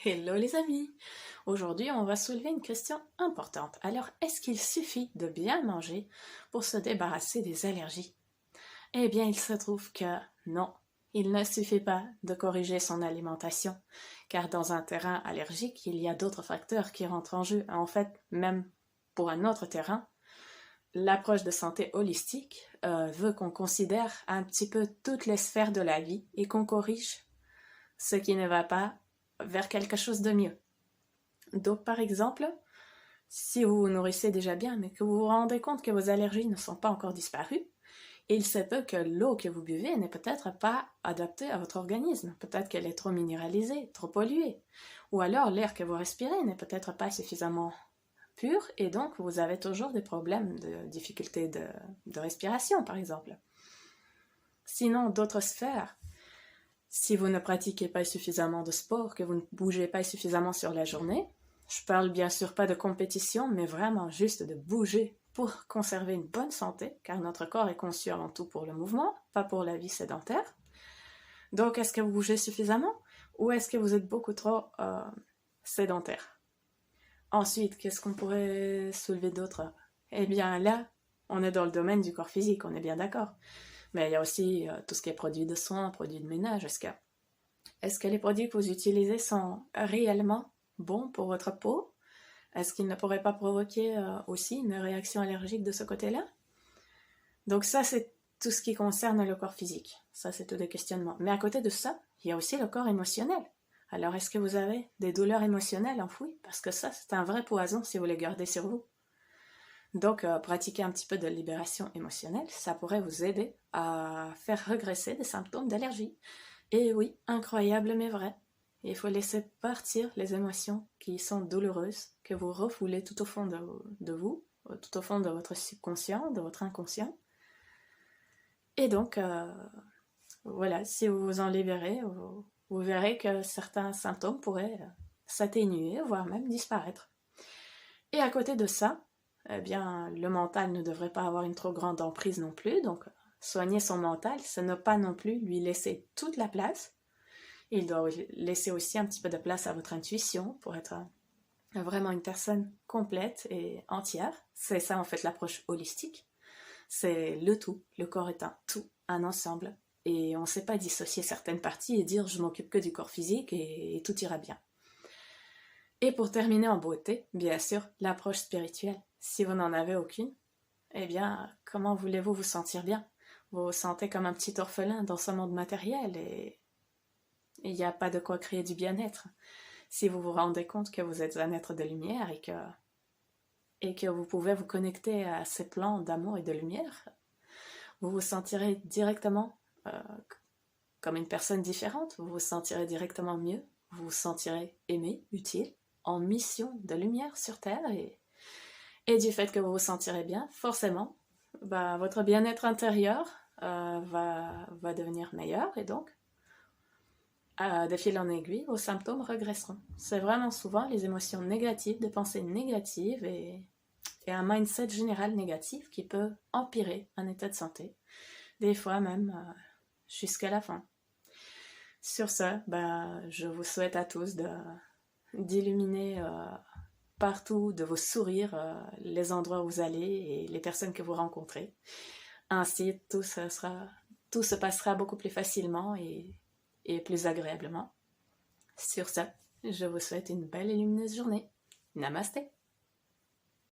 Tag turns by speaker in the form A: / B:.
A: Hello les amis! Aujourd'hui, on va soulever une question importante. Alors, est-ce qu'il suffit de bien manger pour se débarrasser des allergies? Eh bien, il se trouve que non. Il ne suffit pas de corriger son alimentation, car dans un terrain allergique, il y a d'autres facteurs qui rentrent en jeu. En fait, même pour un autre terrain, l'approche de santé holistique veut qu'on considère un petit peu toutes les sphères de la vie et qu'on corrige ce qui ne va pas vers quelque chose de mieux. Donc, par exemple, si vous vous nourrissez déjà bien, mais que vous vous rendez compte que vos allergies ne sont pas encore disparues, il se peut que l'eau que vous buvez n'est peut-être pas adaptée à votre organisme. Peut-être qu'elle est trop minéralisée, trop polluée. Ou alors l'air que vous respirez n'est peut-être pas suffisamment pur et donc vous avez toujours des problèmes de difficultés de respiration, par exemple. Sinon, d'autres sphères, si vous ne pratiquez pas suffisamment de sport, que vous ne bougez pas suffisamment sur la journée, je parle bien sûr pas de compétition, mais vraiment juste de bouger pour conserver une bonne santé, car notre corps est conçu avant tout pour le mouvement, pas pour la vie sédentaire. Donc, est-ce que vous bougez suffisamment ou est-ce que vous êtes beaucoup trop sédentaire? Ensuite, qu'est-ce qu'on pourrait soulever d'autre? Eh bien là, on est dans le domaine du corps physique, on est bien d'accord. Mais il y a aussi tout ce qui est produits de soins, produits de ménage. Est-ce que les produits que vous utilisez sont réellement bons pour votre peau? Est-ce qu'ils ne pourraient pas provoquer aussi une réaction allergique de ce côté-là? Donc ça, c'est tout ce qui concerne le corps physique. Ça, c'est tout des questionnements. Mais à côté de ça, il y a aussi le corps émotionnel. Alors, est-ce que vous avez des douleurs émotionnelles enfouies? Parce que ça, c'est un vrai poison si vous les gardez sur vous. Donc, pratiquer un petit peu de libération émotionnelle, ça pourrait vous aider à faire regresser des symptômes d'allergie. Et oui, incroyable mais vrai. Il faut laisser partir les émotions qui sont douloureuses, que vous refoulez tout au fond de vous, tout au fond de votre subconscient, de votre inconscient. Et donc, voilà, si vous vous en libérez, vous verrez que certains symptômes pourraient s'atténuer, voire même disparaître. Et à côté de ça, eh bien, le mental ne devrait pas avoir une trop grande emprise non plus, donc soigner son mental, c'est ne pas non plus lui laisser toute la place. Il doit laisser aussi un petit peu de place à votre intuition pour être vraiment une personne complète et entière. C'est ça en fait l'approche holistique. C'est le tout. Le corps est un tout, un ensemble. Et on ne sait pas dissocier certaines parties et dire je m'occupe que du corps physique et tout ira bien. Et pour terminer en beauté, bien sûr, l'approche spirituelle. Si vous n'en avez aucune, eh bien, comment voulez-vous vous sentir bien? Vous vous sentez comme un petit orphelin dans ce monde matériel et il n'y a pas de quoi créer du bien-être. Si vous vous rendez compte que vous êtes un être de lumière et que vous pouvez vous connecter à ces plans d'amour et de lumière, vous vous sentirez directement comme une personne différente, vous vous sentirez directement mieux, vous vous sentirez aimé, utile, en mission de lumière sur Terre et du fait que vous vous sentirez bien, forcément, votre bien-être intérieur va devenir meilleur et donc, de fil en aiguille, vos symptômes regresseront. C'est vraiment souvent les émotions négatives, des pensées négatives et un mindset général négatif qui peut empirer un état de santé, des fois même jusqu'à la fin. Sur ce, je vous souhaite à tous d'illuminer partout, de vous sourire les endroits où vous allez et les personnes que vous rencontrez. Ainsi, tout se passera beaucoup plus facilement et plus agréablement. Sur ce, je vous souhaite une belle et lumineuse journée. Namasté!